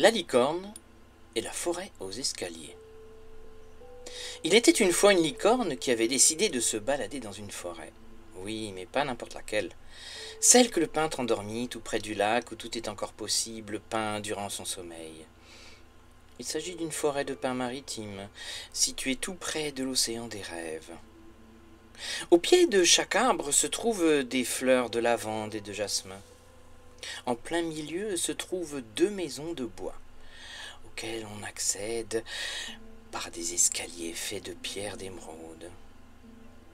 La licorne et la forêt aux escaliers. Il était une fois une licorne qui avait décidé de se balader dans une forêt. Oui, mais pas n'importe laquelle. Celle que le peintre endormi tout près du lac où tout est encore possible peint durant son sommeil. Il s'agit d'une forêt de pins maritimes, située tout près de l'océan des rêves. Au pied de chaque arbre se trouvent des fleurs de lavande et de jasmin. En plein milieu se trouvent 2 maisons de bois, auxquelles on accède par des escaliers faits de pierre d'émeraude.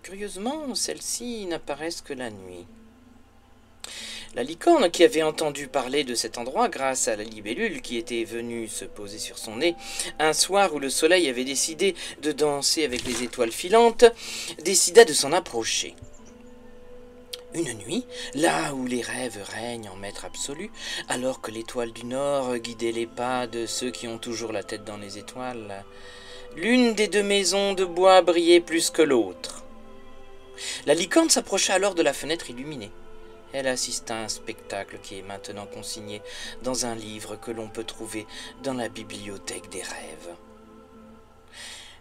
Curieusement, celles-ci n'apparaissent que la nuit. La licorne, qui avait entendu parler de cet endroit grâce à la libellule qui était venue se poser sur son nez, un soir où le soleil avait décidé de danser avec les étoiles filantes, décida de s'en approcher. Une nuit, là où les rêves règnent en maître absolu, alors que l'étoile du Nord guidait les pas de ceux qui ont toujours la tête dans les étoiles, l'une des 2 maisons de bois brillait plus que l'autre. La licorne s'approcha alors de la fenêtre illuminée. Elle assista à un spectacle qui est maintenant consigné dans un livre que l'on peut trouver dans la bibliothèque des rêves.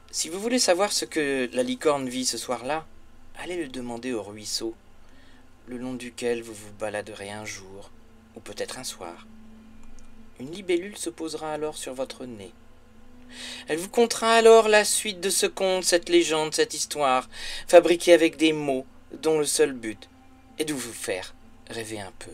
Si vous voulez savoir ce que la licorne vit ce soir-là, allez le demander au ruisseau, le long duquel vous vous baladerez un jour, ou peut-être un soir. Une libellule se posera alors sur votre nez. Elle vous contera alors la suite de ce conte, cette légende, cette histoire, fabriquée avec des mots dont le seul but est de vous faire rêver un peu.